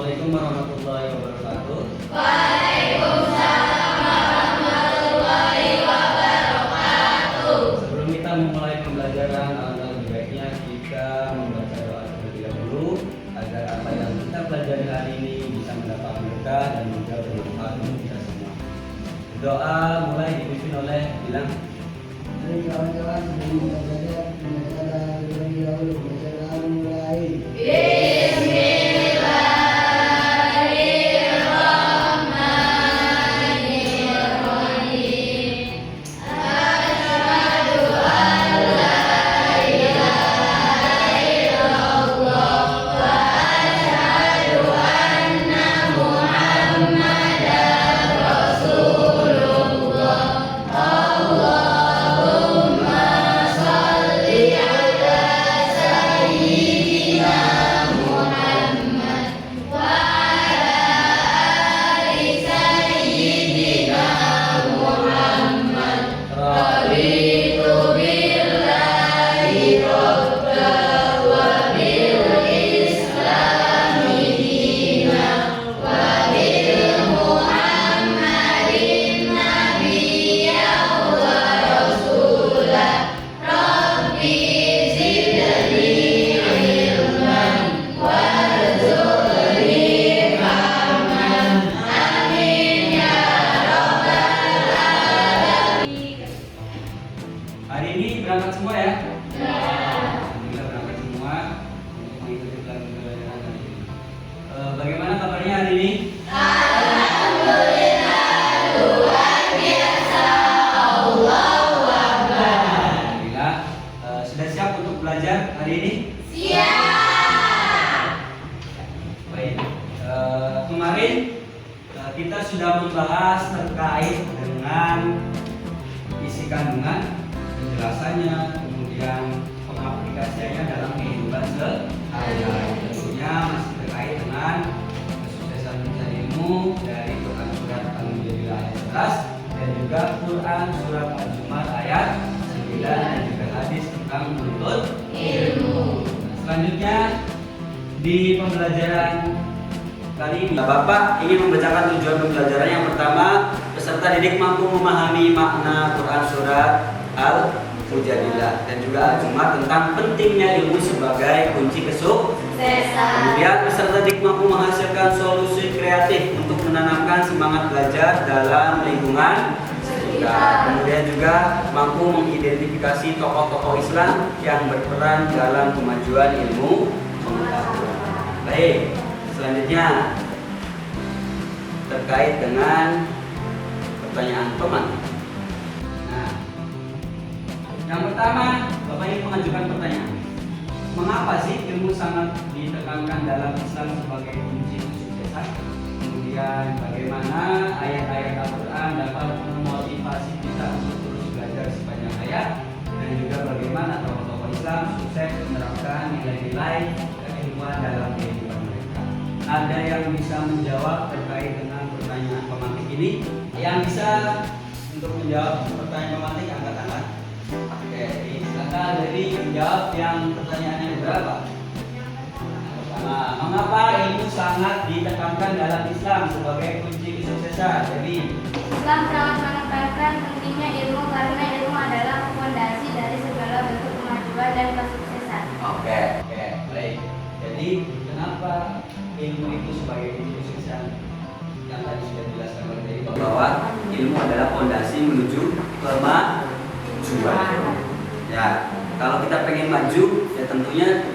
Assalamualaikum warahmatullahi wabarakatuh. Waalaikumsalam warahmatullahi wabarakatuh. Sebelum kita memulai pembelajaran, alangkah lebih baiknya kita membaca doa terlebih dahulu agar apa yang kita pelajari hari ini bisa mendapat berkah dan juga bermanfaat untuk kita semua. Doa mulai dipimpin oleh bilang. Jadi kawan-kawan sebelum kita belajar terlebih dahulu belajar mulai. Hari ini berangkat semua ya? Alhamdulillah berangkat semua untuk mengikuti pelajaran hari ini. Bagaimana kabarnya hari ini? Alhamdulillah. Sudah siap untuk belajar hari ini? Baik. Kemarin kita sudah membahas terkait dengan isi kandungan, penjelasannya, kemudian pengaplikasiannya dalam kehidupan sehari-hari. Tentunya masih terkait dengan kesuksesan mencari ilmu dari Quran surat Al-Mujadilah ayat 11 dan juga Quran surat Al-Zumar ayat 9 dan juga hadis tentang menuntut ilmu. Selanjutnya di pembelajaran kali ini Bapak ingin membacakan tujuan pembelajaran. Yang pertama, peserta didik mampu memahami makna Quran surat Al-Mujadilah dan juga Al-Zumar tentang pentingnya ilmu sebagai kunci kesuksesan. Kemudian peserta didik mampu menghasilkan solusi kreatif untuk menanamkan semangat belajar dalam lingkungan sekitar. Kemudian juga mampu mengidentifikasi tokoh-tokoh Islam yang berperan dalam kemajuan ilmu pengetahuan. Baik, selanjutnya terkait dengan pertanyaan pemantik. Nah, yang pertama, Bapak ingin mengajukan pertanyaan. Mengapa sih ilmu sangat ditekankan dalam Islam sebagai kunci kesuksesan? Kemudian bagaimana ayat-ayat Al-Quran dapat memotivasi kita untuk terus belajar sepanjang hayat? Dan juga bagaimana tokoh-tokoh Islam sukses menerapkan nilai-nilai keilmuan dalam kehidupan mereka? Ada yang bisa menjawab terkait dengan pertanyaan pemantik ini? Yang bisa untuk menjawab pertanyaan pemantik angkat tangan. Oke, silakan dari menjawab yang pertanyaan yang berapa? Pertama, mengapa ilmu sangat ditekankan dalam Islam sebagai kunci kesuksesan? Jadi Islam sangat menekankan pentingnya ilmu karena ilmu adalah fondasi dari segala bentuk kemajuan dan kesuksesan. Oke, baik. Jadi kenapa ilmu itu sebagai kunci kesuksesan? Yang tadi sudah dijelaskan oleh Dewi bahwa ilmu adalah fondasi menuju kemajuan. Ya, kalau kita pengen maju, ya tentunya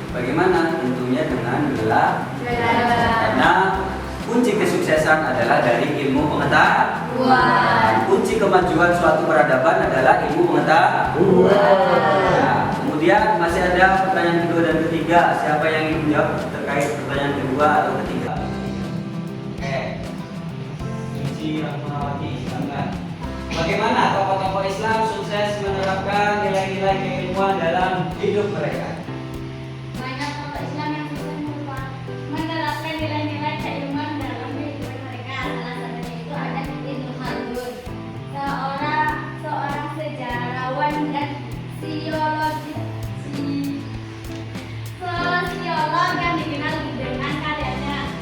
bagaimana? Tentunya dengan belajar. Karena kunci kesuksesan adalah dari ilmu pengetahuan. Kunci kemajuan suatu peradaban adalah ilmu pengetahuan. Nah, kemudian masih ada pertanyaan kedua dan ketiga. Siapa yang ingin menjawab terkait pertanyaan kedua atau ketiga? Oke, Suci Rahmawati, silakan. Bagaimana tokoh-tokoh Islam sukses menerapkan nilai-nilai keilmuan dalam hidup mereka? Banyak tokoh Islam yang sukses menerapkan nilai-nilai keilmuan dalam kehidupan mereka. Salah satunya itu ada Ibnu Khaldun, seorang sejarawan dan sosiolog yang dikenal dengan karyanya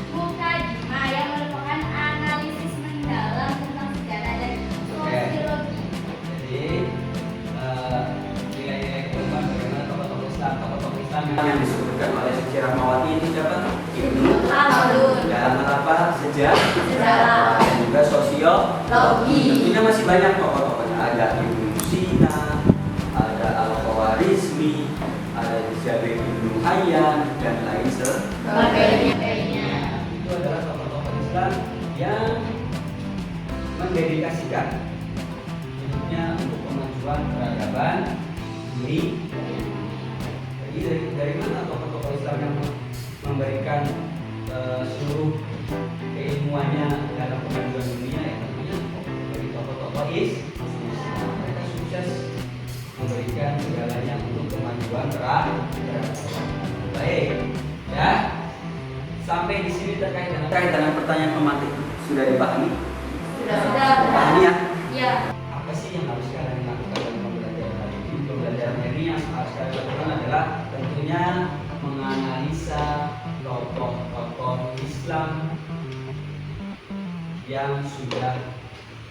Sejarah. dan juga sosiologi. Tentunya masih banyak tokoh-tokohnya. Ada Ibnu Sina, ada Al-Khawarizmi, ada Jabir bin Hayyan, dan lain sebagainya. Itu adalah tokoh-tokoh Islam yang mendedikasikan hidupnya untuk kemajuan peradaban diri. Jadi dari mana tokoh-tokoh Islam yang memberikan seluruh keilmuannya dalam kemajuan dunia? Ya tentunya dari tokoh-tokoh Islam. Mereka sukses memberikan segalanya untuk kemajuan peradaban. Baik, ya. Sampai di sini terkait dengan pertanyaan pemantik sudah dipahami? Sudah. Pahami ya? Ya. Apa sih yang harus kalian lakukan dalam pembelajaran hari ini? Pembelajaran hari ini yang harus kalian lakukan adalah tentunya menganalisa tokoh-tokoh Islam yang sudah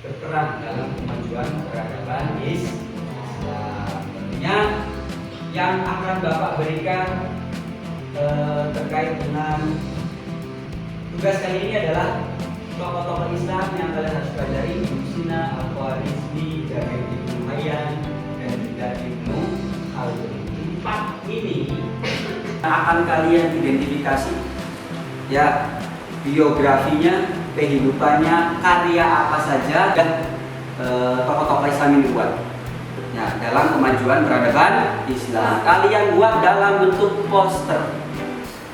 berperan dalam kemajuan peradaban Islam. Tentunya yang akan Bapak berikan terkait dengan tugas kali ini adalah tokoh-tokoh Islam yang kalian harus pelajari: Ibnu Sina, Al-Khawarizmi, Jabir bin Hayyan, dan juga Ibnu Khaldun. 4 ini akan kalian identifikasi, ya, biografinya, kehidupannya, karya apa saja dan tokoh-tokoh Islam ini buat. Ya, dalam kemajuan peradaban Islam. Kalian buat dalam bentuk poster.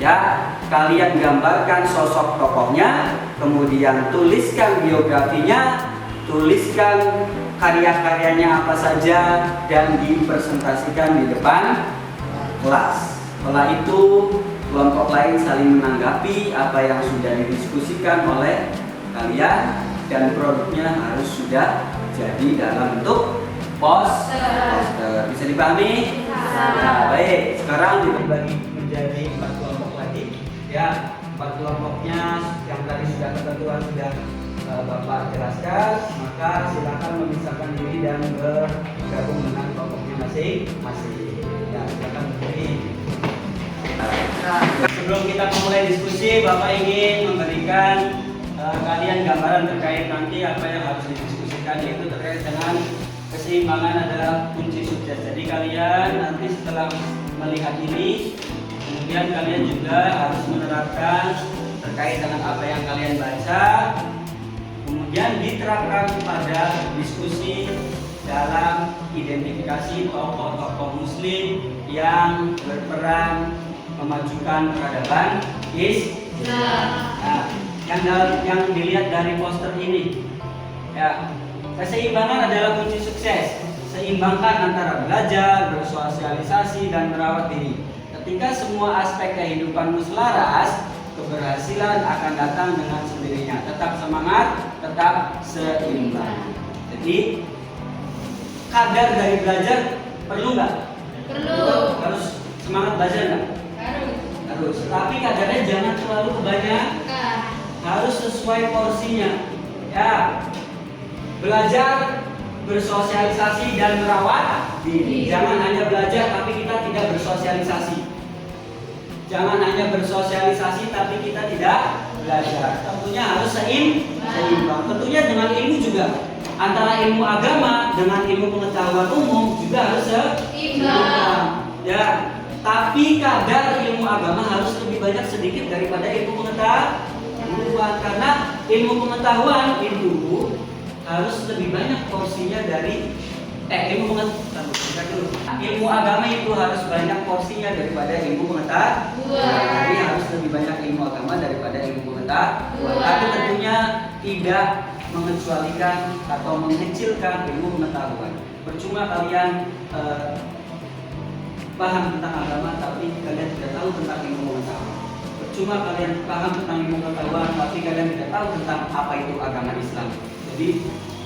Ya, kalian gambarkan sosok tokohnya, kemudian tuliskan biografinya, tuliskan karya-karyanya apa saja, dan dipresentasikan di depan kelas. Setelah itu kelompok lain saling menanggapi apa yang sudah didiskusikan oleh kalian, dan produknya harus sudah jadi dalam bentuk poster. Bisa dipahami? Nah, baik. Sekarang dibagi menjadi 4 kelompok lagi. Ya, 4 kelompoknya yang tadi sudah ketentuan sudah Bapak jelaskan. Maka silakan memisahkan diri dan bergabung dengan kelompoknya masing-masing. Ya, silakan berdiri. Sebelum kita memulai diskusi, Bapak ingin memberikan kalian gambaran terkait nanti apa yang harus didiskusikan, yaitu terkait dengan keseimbangan adalah kunci sukses. Jadi kalian nanti setelah melihat ini, kemudian kalian juga harus menerapkan terkait dengan apa yang kalian baca, kemudian diterapkan pada diskusi dalam identifikasi tokoh-tokoh Muslim yang berperan memajukan peradaban Islam. Nah, yang dilihat dari poster ini, ya, keseimbangan adalah kunci sukses. Seimbangkan antara belajar, bersosialisasi, dan merawat diri. Ketika semua aspek kehidupanmu selaras, keberhasilan akan datang dengan sendirinya. Tetap semangat, tetap seimbang. Jadi kadar dari belajar perlu nggak? Perlu. Harus semangat belajar nggak? Harus. Tapi kadarnya jangan terlalu kebanyakan. Harus sesuai porsinya. Ya. Belajar, bersosialisasi, dan merawat diri. Jangan hanya belajar tapi kita tidak bersosialisasi. Jangan hanya bersosialisasi tapi kita tidak belajar. Tentunya harus seimbang. Tentunya dengan ilmu juga. Antara ilmu agama dengan ilmu pengetahuan umum juga harus seimbang. Ya. Tapi kadar ilmu agama harus lebih banyak sedikit daripada ilmu pengetahuan, karena ilmu pengetahuan itu harus lebih banyak porsinya dari ilmu agama itu harus banyak porsinya daripada ilmu pengetahuan. Jadi harus lebih banyak ilmu agama daripada ilmu pengetahuan. Tapi tentunya tidak mengecualikan atau mengecilkan ilmu pengetahuan. Percuma kalian paham tentang agama tapi kalian tidak tahu tentang ilmu pengetahuan. Percuma kalian paham tentang ilmu pengetahuan tapi kalian tidak tahu tentang apa itu agama Islam. Jadi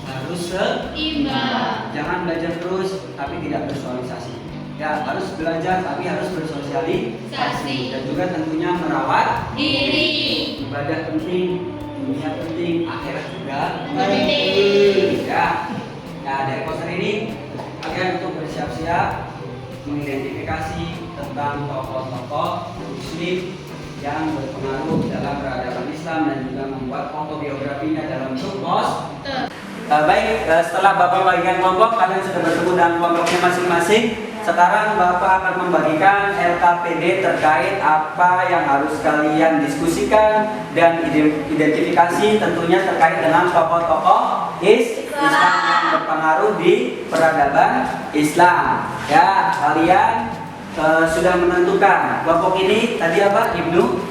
harus seimbang. Jangan belajar terus tapi tidak bersosialisasi. Ya, harus belajar tapi harus bersosialisasi. Dan juga tentunya merawat diri. Ibadah penting, dunia penting, akhirat juga penting. Ya. Nah, dari poster ini kalian untuk bersiap-siap mengidentifikasi tentang tokoh-tokoh Muslim yang berpengaruh dalam peradaban Islam. Islam dan juga membuat autobiografinya dalam bentuk poster. Baik, setelah Bapak bagikan kelompok, kalian sudah bertemu dengan kelompoknya masing-masing. Sekarang Bapak akan membagikan LKPD terkait apa yang harus kalian diskusikan dan identifikasi tentunya terkait dengan tokoh-tokoh Islam yang berpengaruh di peradaban Islam. Ya, kalian sudah menentukan kelompok ini tadi apa? Ibnu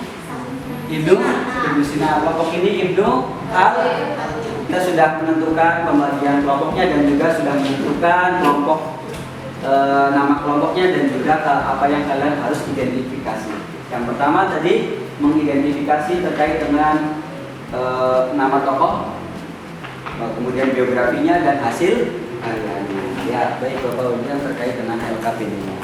Sina. Kelompok ini Ibnu Al. Kita sudah menentukan pembagian kelompoknya dan juga sudah menentukan kelompok nama kelompoknya dan juga apa yang kalian harus identifikasi. Yang pertama tadi mengidentifikasi terkait dengan nama tokoh, kemudian biografinya dan hasil karyanya. Ya, baik Bapak Ujian terkait dengan LKPD-nya.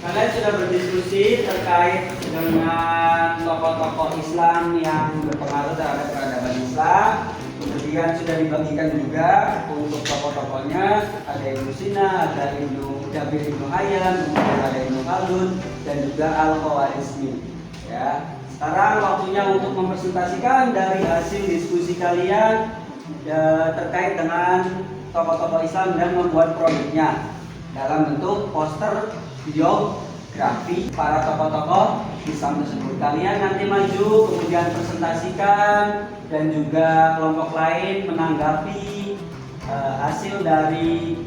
Kalian sudah berdiskusi terkait dengan tokoh-tokoh Islam yang berpengaruh terhadap peradaban Islam. Kemudian sudah dibagikan juga untuk tokoh-tokohnya, ada Ibnu Sina, ada Ibnu Jabir Ibnu Hayyan, kemudian ada Ibnu Khaldun dan juga Al-Khawarizmi. Ya, sekarang waktunya untuk mempresentasikan dari hasil diskusi kalian terkait dengan tokoh-tokoh Islam dan membuat produknya dalam bentuk poster biografi para tokoh-tokoh Islam tersebut. Kalian nanti maju, kemudian presentasikan dan juga kelompok lain menanggapi hasil dari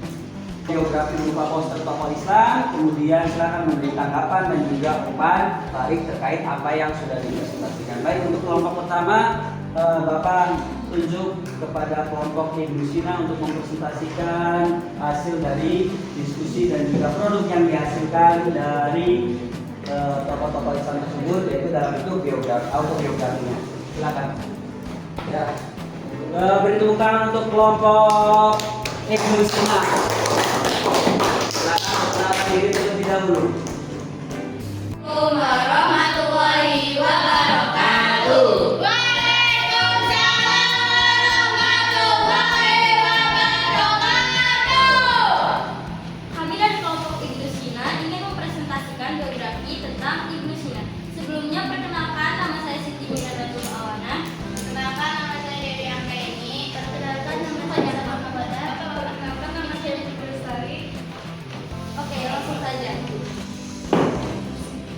biografi berupa poster tokoh Islam. Kemudian silakan memberi tanggapan dan juga umpan balik terkait apa yang sudah dipresentasikan. Baik, untuk kelompok pertama, Bapak tunjuk kepada kelompok Ibnu Sina untuk mempresentasikan hasil dari diskusi dan juga produk yang dihasilkan dari tokoh-tokoh Islam tersebut, yaitu dalam bentuk biografi, autobiografinya. Silakan. Ya. Beri tepuk tangan untuk kelompok Ibnu Sina. Silakan perkenalkan diri terlebih dahulu. Warahmatullahi wabarakatuh. Kami dari kelompok Ibnu Sina ingin mempresentasikan biografi tentang Ibnu Sina. Sebelumnya perkenalkan, nama saya Siti Minadatul Awana. Perkenalkan, nama saya Dewi Anggaini. Perkenalkan, nama saya Muhammad Badar. Perkenalkan, nama saya Dewi Bestari. Oke, langsung saja.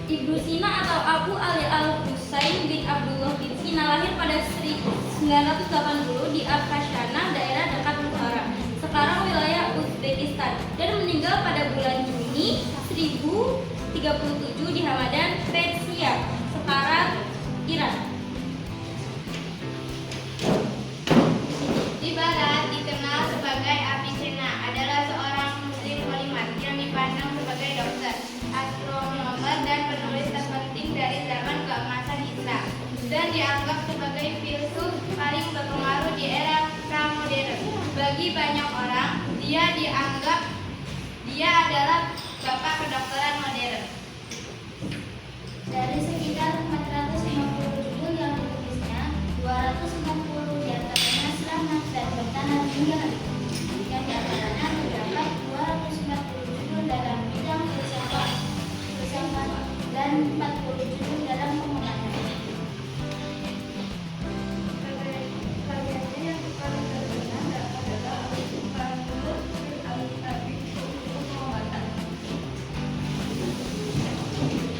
Ibnu Sina atau Abu Ali Al-Husain bin Abdullah bin Sina lahir pada 1980 di Afghana, daerah dekat Bukhara, sekarang wilayah Uzbekistan, dan meninggal pada bulan Juni 1037 di Hamadan, Persia, sekarang Iran. Di barat dikenal sebagai Avicenna, adalah seorang muslim polymath yang dipandang sebagai dokter, astronomer, dan penulis terpenting dari zaman keemasan Islam, dan dianggap sebagai filsuf paling berpengaruh di era pramodern. Bagi banyak orang, dia adalah bapak kedokteran modern. Dari sekitar 450 judul yang ditulisnya, 260 diantaranya selamat dan bertahan hingga hari ini. Yang diantaranya terdapat 240 judul dalam bidang filsafat dan 40 judul dalam pengobatan. Karyanya yang paling terkenal adalah Al-Qur'anul Al-Abi pengobatan.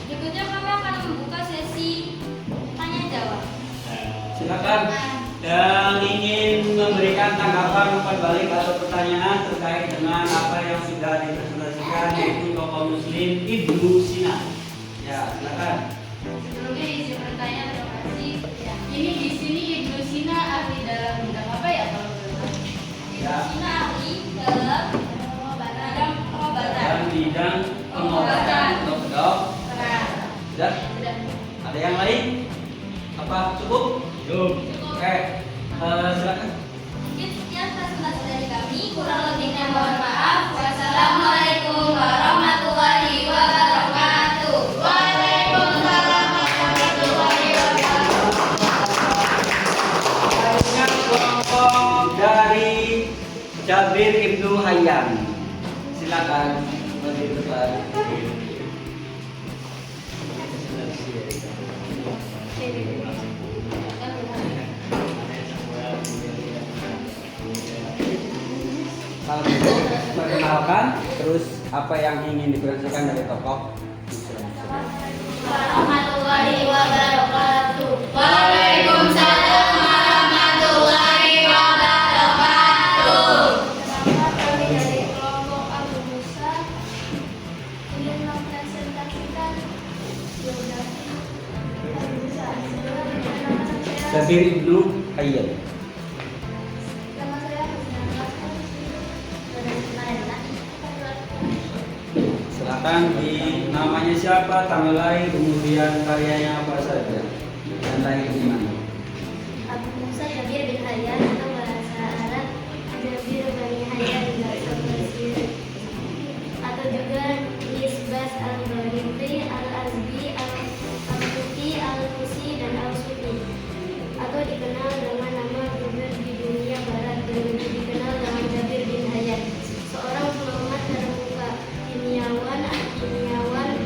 Berikutnya kami akan membuka sesi tanya jawab. Silakan yang ingin memberikan tanggapan umpan balik atau pertanyaan terkait dengan apa yang sudah dipresentasikan yaitu tokoh Muslim Ibnu Sina. Ya, silakan. Sebelumnya izin bertanya, terima kasih. Ya. Ini di sini Ibnu Sina ahli dalam bidang apa ya kalau boleh tahu? Ya. Ibnu Sina ahli dalam Bidang pengobatan. Dok. Sudah? Sudah. Ada yang lain? Apa cukup? Cukup. Oke. Silakan. Mungkin sekian presentasi dari kami. Kurang lebihnya mohon maaf. Wassalamualaikum warahmatullahi wabarakatuh. Waalaikumsalam warahmatullahi wabarakatuh. Ingat kelompok dari Jabir Ibnu Hayyan. Silakan berdiri depan. Kalau gitu, perkenalkan terus apa yang ingin dipresentasikan dari tokoh. Warahmatullahi wabarakatuh. Waalaikumsalam warahmatullahi wabarakatuh. Kami dari kelompok Abu Musa ingin mempresentasikan biografi Abu Musa. Jabir Ibnu Hayyan. Nama saya Silakan di namanya siapa, tanggal lahir, kemudian karyanya apa saja, dan lahir di mana. Abu Musa Jabir bin Hayyan atau bahasa Arab Jabir bin Hayyan bahasa Mesir, atau juga Nisbas al-Ghalibi, al-Azbi, al-Tuti, al-Tusi, dan al-Sufi, atau dikenal dengan nama Jabir di dunia barat dan lebih dikenal dengan Jabir bin Hayyan, seorang pengamat terbuka, kimia,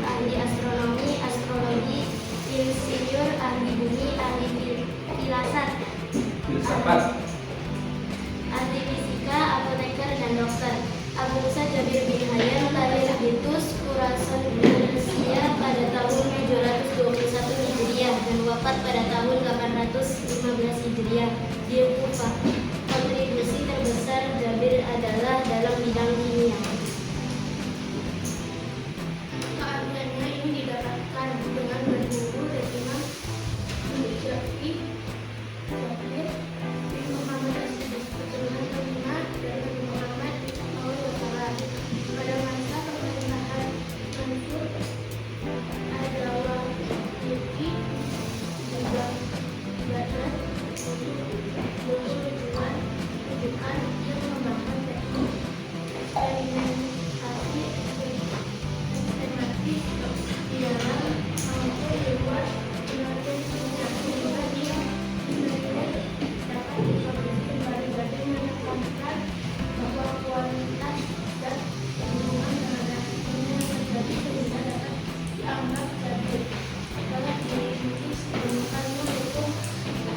ahli astronomi, astrologi, insinyur, ahli bumi, ahli Filsafat. ahli fisika, apoteker, dan dokter. Abu Musa Jabir bin Hayyan lahir di Tus, Khurasan, Persia pada tahun 721 Hijriah dan wafat pada tahun 815 Hijriah di Kufah. Kontribusi terbesar Jabir adalah dalam bidang kimia. Keahliannya ini didapatkan dengan berguru dengan Syafi'i, Jabir, Muhammad As-Siddiq, keturunan kelima dari Muhammad SAW. Pada masa pemerintahan Mansur Ad-Dawlati juga Badar untuk rujukan yang membahas teknik eksperimentasi sistematis di dalam maupun di luar mengatur sehingga dia dapat diproduksi kembali dan menekankan bahwa kualitas dan hubungan terhadap dunia terjadi sehingga dapat dianggap jadul dapat diikuti sedemikian mendukung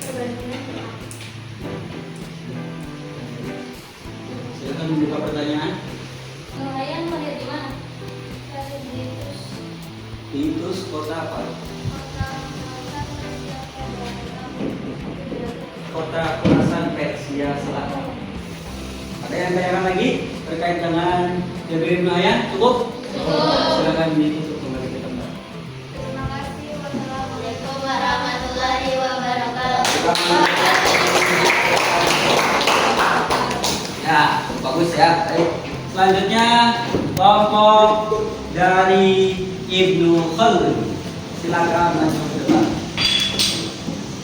perbandingan tepat. Silakan membuka pertanyaan. Nelayan lahir di mana? Lahir di Titus kota apa? Kota Khurasan, Persia Selatan. Ada yang tanyakan lagi terkait dengan Jabir Ibnu Hayyan? Cukup? Silakan ditutup kembali ke tempat. Terima kasih. Wassalamualaikum warahmatullahi wabarakatuh. Ya, bagus ya. Baik. Selanjutnya kelompok dari Ibnu Khaldun. Silakan maju ke depan.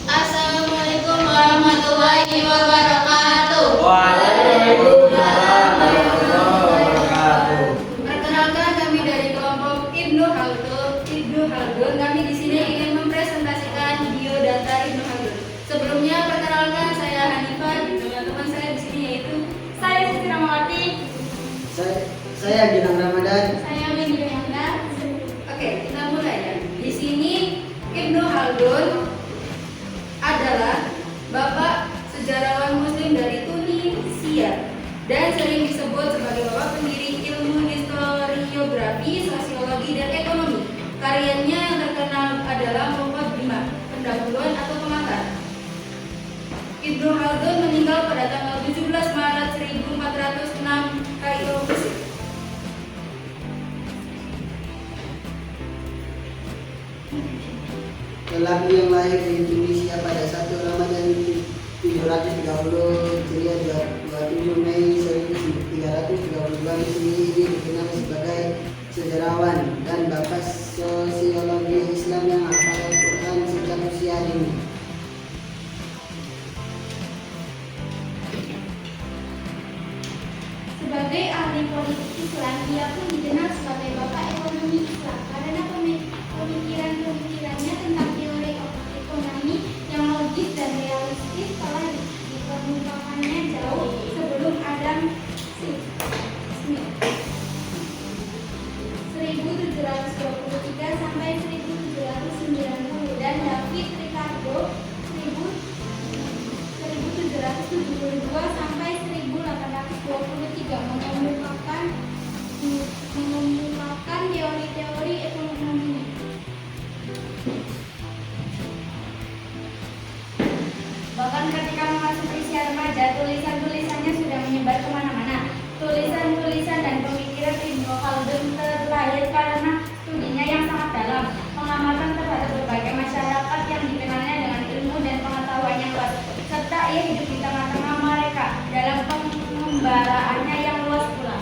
Assalamualaikum warahmatullahi wabarakatuh. Waalaikumsalam warahmatullahi wabarakatuh. Perkenalkan, kami dari kelompok Ibnu Khaldun. Kami di sini ingin mempresentasikan biodata Ibnu Khaldun. Sebelumnya perkenalkan, saya Hanifah, dengan teman saya di sini yaitu saya Siti Ramawati. Saya Gilang Ramadan. Saya Windy Yanda. Oke, kita mulai ya. Di sini Ibnu Khaldun adalah bapak sejarawan Muslim dari Tunisia dan sering disebut sebagai bapak pendiri ilmu historiografi, sosiologi, dan ekonomi. Karyanya yang terkenal adalah Muqaddimah, pendahuluan atau pengantar. Ibnu Khaldun meninggal pada tanggal lahir di Indonesia pada 1 Ramadan 730 Hijriah 27 Mei 1332 Masehi. Ini dikenal sebagai sejarawan dan bapak sosiologi Islam yang hafal Al-Quran sejak usia dini. Sebagai ahli politik Islam, ia pun dikenal sebagai bapak ekonomi Islam karena pemikiran-pemikirannya tentang teori ekonomi yang logis dan realistis telah dikemukakannya jauh sebelum Adam Smith. 1723 sampai 1790 dan David Ricardo 1772 sampai 1823 mengemukakan teori-teori ekonomi. Bahkan ketika memasuki usia remaja, tulisan-tulisannya sudah menyebar kemana-mana. Tulisan-tulisan dan pemikiran Ibnu Khaldun terlahir karena studinya yang sangat dalam, pengamatan terhadap berbagai masyarakat yang dikenalnya dengan ilmu dan pengetahuan yang luas, serta ia hidup di tengah-tengah mereka dalam pengembaraannya yang luas pula.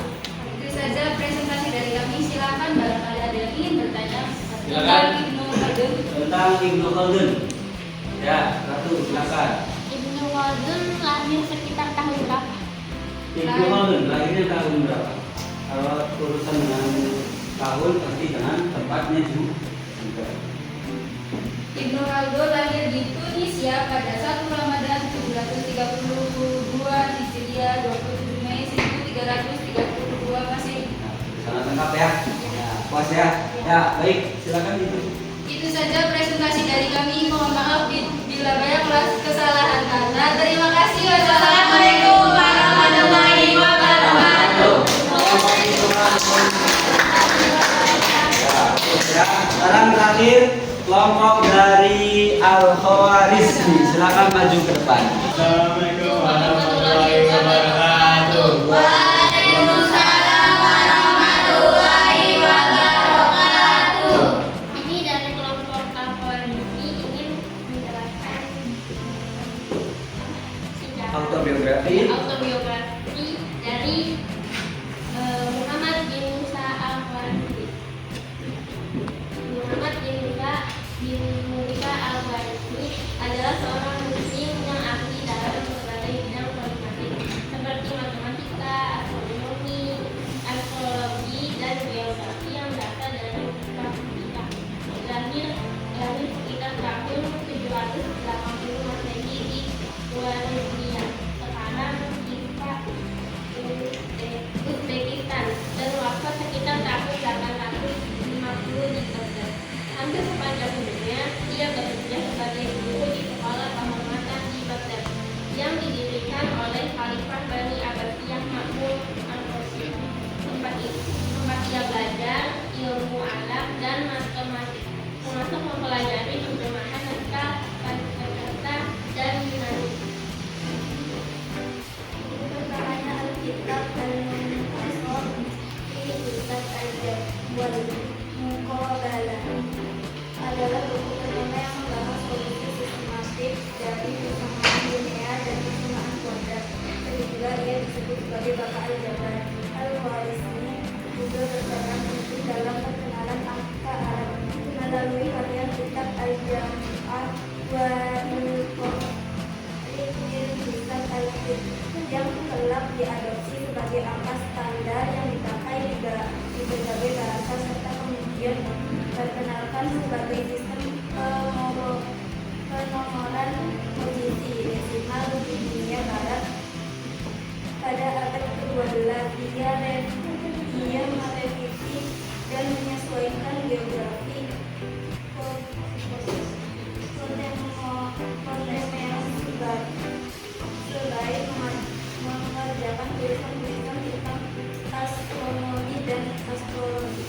Itu saja presentasi dari kami. Silakan barangkali ada yang ingin bertanya Silakan. tentang Ibnu Khaldun. Tentang Ibnu Khaldun. Ya, Ratu, silakan. Ibnu Khaldun lahir sekitar tahun berapa? Ibnu Khaldun lahirnya tahun berapa? Kalau urusan dengan tahun pasti dengan tempatnya juga. Ibnu Khaldun lahir di Tunisia pada 1 Ramadan 732 Hijriah 27 Mei 1332 Masehi. Sangat lengkap ya. Ya, puas ya. Ya, baik, silakan itu. Itu saja presentasi dari kami. Mohon maaf bila banyak kesalahan kata. Terima kasih. Wassalamualaikum warahmatullahi wabarakatuh. Ya, sekarang terakhir kelompok dari Al-Khawarizmi. Silakan maju ke depan. Assalamualaikum warahmatullahi wabarakatuh. Waalaikumsalam warahmatullahi wabarakatuh. Ini dari kelompok Al-Khawarizmi ingin menjelaskan sejarah Autobiografi. autobiografi dari Muhammad bin Musa Al-Khawarizmi. Muhammad bin Musa Al-Khawarizmi adalah seorang muslim yang ahli dalam berbagai bidang matematik seperti matematika, astronomi, astrologi, dan geografi yang berasal dari Afrika. Lahir sekitar tahun 780 Masehi di Khwarezmia, sekarang Uzbekistan, dan wafat sekitar tahun 850 di Baghdad. Hampir sepanjang hidupnya, ia bekerja sebagai guru di sekolah kehormatan di Baghdad yang didirikan oleh Khalifah Bani Abbasiyah Ma'mun al-Qassim. Tempat ia belajar ilmu alam dan matematik, termasuk mempelajari terjemahan naskah Sanskerta dan Yunani. Perkara Alkitab dan Al-Qur'an ini Ustaz Al-Jabbar Muqabalah adalah buku pertama yang membahas solusi sistematik dari persamaan linear dan persamaan kuadrat. Juga ia disebut sebagai bapak Al-Jabbar. Al-Khawarizmi juga terkenal penting dalam perkenalan angka Arab melalui karya kitab Al-Jam'ah wa Ustaz Al-Jabbar yang telah diadopsi sebagai angka standar yang dipakai di berbagai bahasa serta kemudian diperkenalkan sebagai sistem penomoran posisi desimal di dunia barat pada abad ke-12. Ia merevisi dan menyesuaikan geografi kontemporer selain mengerjakan tulisan-tulisan tentang astronomi dan astrologi.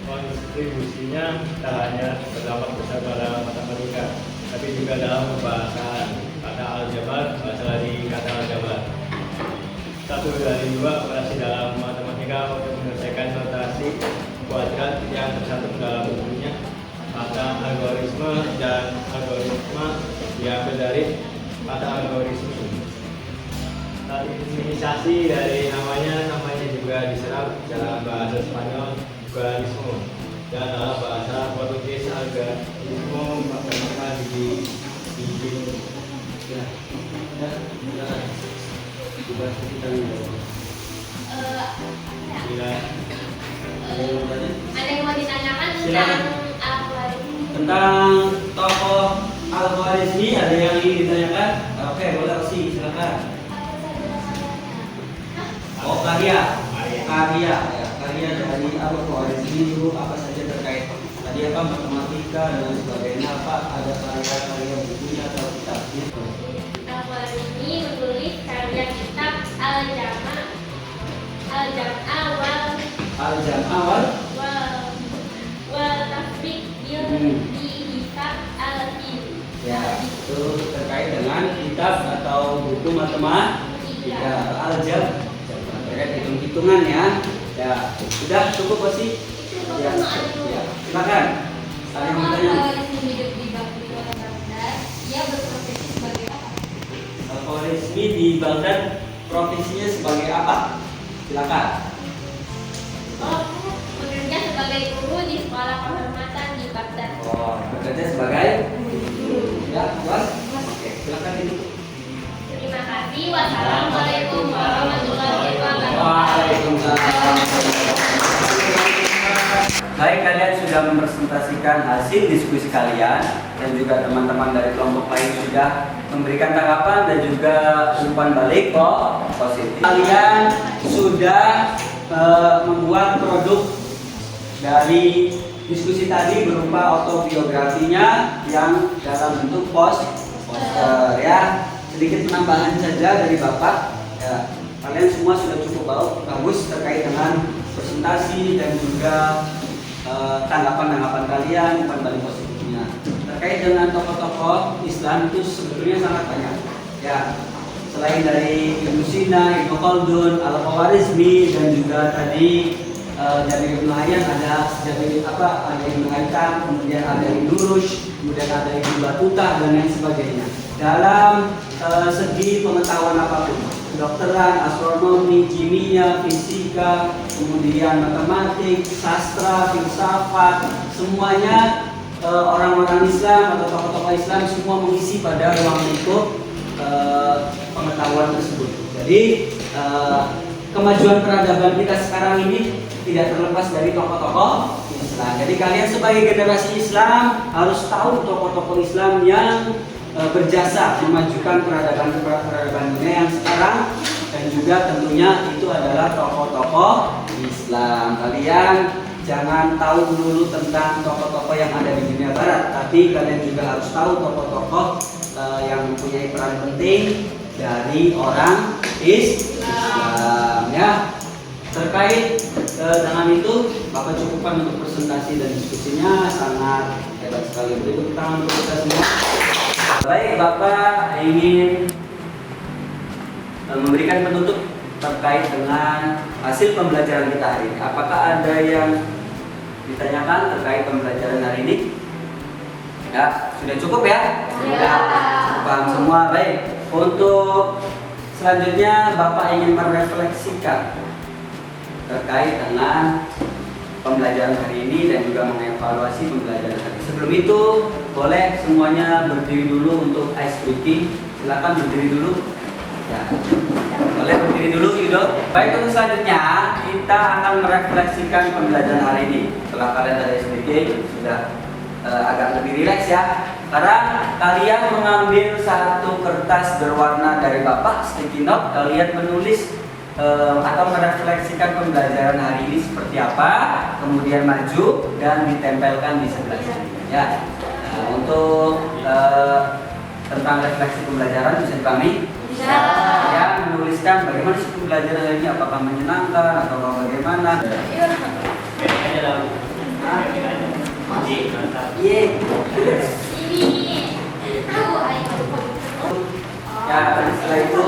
Kontribusinya tak hanya terdapat besar dalam matematika, tapi juga dalam pembahasan kata aljabar, berasal dari kata aljabar. 1 dari 2 operasi dalam matematika untuk menyelesaikan notasi kuadrat yang tersatu dalam bentuknya, maka algoritma dan algoritma diambil dari kata algoritma. Administrasi dari namanya juga diserap dalam bahasa Spanyol algoritmo dan dalam bahasa Portugis algoritmo maka di Ada yang mau ditanyakan tentang algoritma? Tentang tokoh algoritmi ada yang ingin ditanyakan? Oke, boleh sih, silakan. Oh, karya dari algoritmi itu apa saja terkait tadi apa matematika dan sebagainya, apa ada karya bukunya atau kitabnya? Algoritmi menulis karya kitab Al-Jam'ah wal Tafriq di kitab al-Tin. Ya, itu terkait dengan kitab atau buku matematika al-jam terkait hitung-hitungan ya. Ya, sudah cukup sih. Ya, silakan. Ada yang mau tanya? Algoritmi hidup di Baghdad, ia berprofesi sebagai apa? Algoritmi di Baghdad profesinya sebagai apa? Silakan. Oh, bekerja sebagai guru di sekolah kehormatan di Baghdad. Oh, bekerja sebagai ya, puas. Oke, silakan itu. Terima kasih. Wassalamualaikum warahmatullahi wabarakatuh. Waalaikumsalam. Baik, kalian sudah mempresentasikan hasil diskusi kalian dan juga teman-teman dari kelompok lain sudah memberikan tanggapan dan juga umpan balik positif. Kalian sudah membuat produk dari diskusi tadi berupa autobiografinya yang dalam bentuk poster ya. Sedikit penambahan saja dari Bapak ya, kalian semua sudah cukup bagus terkait dengan presentasi dan juga tanggapan-tanggapan kalian, umpan balik positifnya terkait dengan tokoh-tokoh Islam itu sebetulnya sangat banyak ya. Selain dari Ibnu Sina, Ibnu Khaldun, Al-Khawarizmi dan juga tadi dari Ibnu Hayyan ada Ibnu Haytham, kemudian ada Ibnu Rushd, kemudian ada Ibnu Battuta dan lain sebagainya. Dalam segi pengetahuan apapun, kedokteran, astronomi, kimia, fisika, kemudian matematik, sastra, filsafat, semuanya orang-orang Islam atau tokoh-tokoh Islam semua mengisi pada ruang lingkup pengetahuan tersebut. Jadi kemajuan peradaban kita sekarang ini tidak terlepas dari tokoh-tokoh Islam. Jadi kalian sebagai generasi Islam harus tahu tokoh-tokoh Islam yang berjasa memajukan peradaban dunia yang sekarang, dan juga tentunya itu adalah tokoh-tokoh Islam. Kalian jangan tahu dulu tentang tokoh-tokoh yang ada di dunia barat, tapi kalian juga harus tahu tokoh-tokoh yang mempunyai peran penting dari orang Islam ya. Terkait dengan itu, Bapak cukupkan untuk presentasi dan diskusinya, sangat hebat sekali. Beri tepuk tangan untuk kita semua. Baik, Bapak ingin memberikan penutup terkait dengan hasil pembelajaran kita hari ini. Apakah ada yang ditanyakan terkait pembelajaran hari ini? Ya, sudah cukup ya? Sudah paham semua. Baik, untuk selanjutnya Bapak ingin merefleksikan terkait dengan pembelajaran hari ini dan juga mengevaluasi pembelajaran hari ini. Sebelum itu, boleh semuanya berdiri dulu untuk ice breaking. Silakan berdiri dulu. Ya. Boleh berdiri dulu, Yudo. Baik, untuk selanjutnya kita akan merefleksikan pembelajaran hari ini. Setelah kalian dari ice breaking sudah agak lebih rileks ya. Karena kalian mengambil satu kertas berwarna dari Bapak, sticky note, kalian menulis atau merefleksikan pembelajaran hari ini seperti apa, kemudian maju dan ditempelkan di sebelah sini ya. Untuk tentang refleksi pembelajaran bisa kami ya menuliskan bagaimana sih pembelajaran hari ini, apakah menyenangkan atau bagaimana. Ya, setelah itu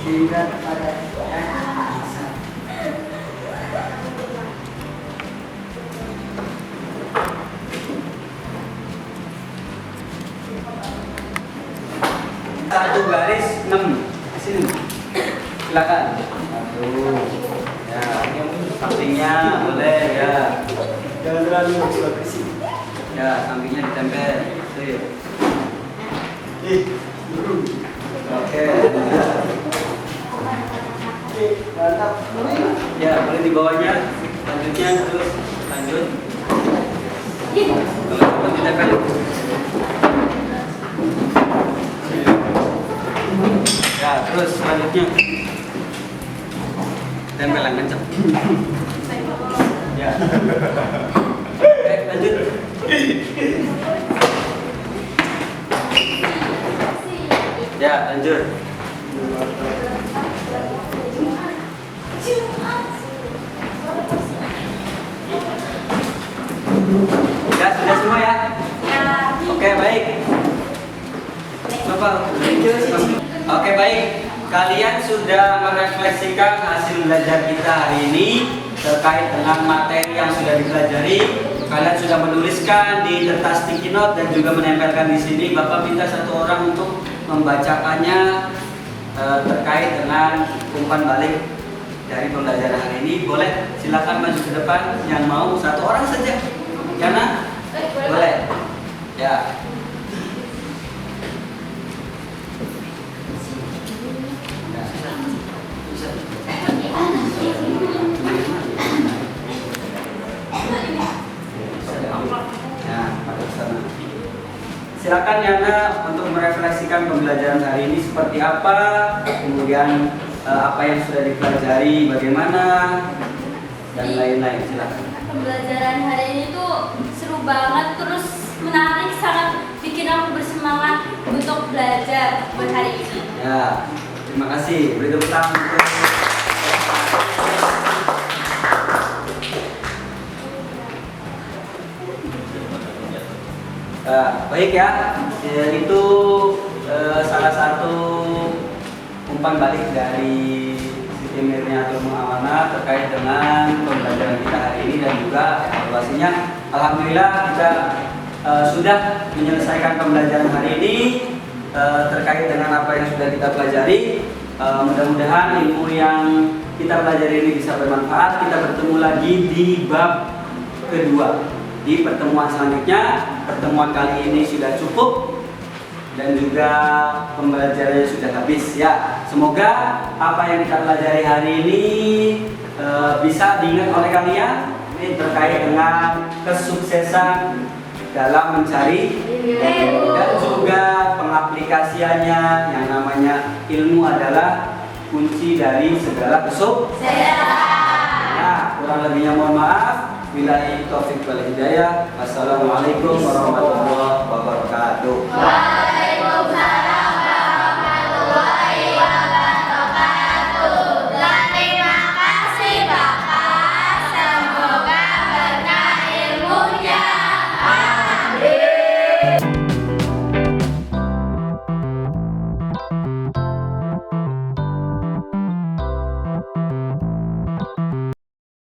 sehingga pada bisa. Satu garis 6 sini. Silakan. Satu. Ya, sampingnya boleh ya. Jangan terlalu ekspresi. Ya, sampingnya ditempel. Sip. Oke. Mantap. Ya, boleh di bawahnya. Lanjutnya terus lanjut. Kalau ditempel. Ya, terus selanjutnya tempelan kencang. Ya. Oke, lanjut. Ya, lanjut. Ya, sudah semua ya? Oke, baik. Coba. Oke, baik. Kalian sudah merefleksikan hasil belajar kita hari ini terkait dengan materi yang sudah dipelajari. Kalian sudah menuliskan di kertas sticky note dan juga menempelkan di sini. Bapak minta satu orang untuk membacakannya terkait dengan umpan balik dari pembelajaran hari ini. Boleh, silakan maju ke depan yang mau, satu orang saja. Karena boleh. Ya. Silakan Yana untuk merefleksikan pembelajaran hari ini seperti apa, kemudian apa yang sudah dipelajari, bagaimana, dan lain-lain. Silakan. Pembelajaran hari ini tuh seru banget, terus menarik, sangat bikin aku bersemangat untuk belajar buat hari ini. Ya, terima kasih. Beri tepuk tangan untuk baik ya, itu salah satu umpan balik dari Siti Mirniatul Mu'awana terkait dengan pembelajaran kita hari ini dan juga evaluasinya. Alhamdulillah kita sudah menyelesaikan pembelajaran hari ini terkait dengan apa yang sudah kita pelajari. Mudah-mudahan ilmu yang kita pelajari ini bisa bermanfaat. Kita bertemu lagi di bab kedua. Di pertemuan selanjutnya, pertemuan kali ini sudah cukup dan juga pembelajarannya sudah habis ya. Semoga apa yang kita pelajari hari ini bisa diingat oleh kalian. Ini terkait dengan kesuksesan dalam mencari ilmu dan juga pengaplikasiannya. Yang namanya ilmu adalah kunci dari segala kesuksesan. Nah, kurang lebihnya mohon maaf. Billahi taufiq wal hidayah. Assalamualaikum warahmatullahi wabarakatuh.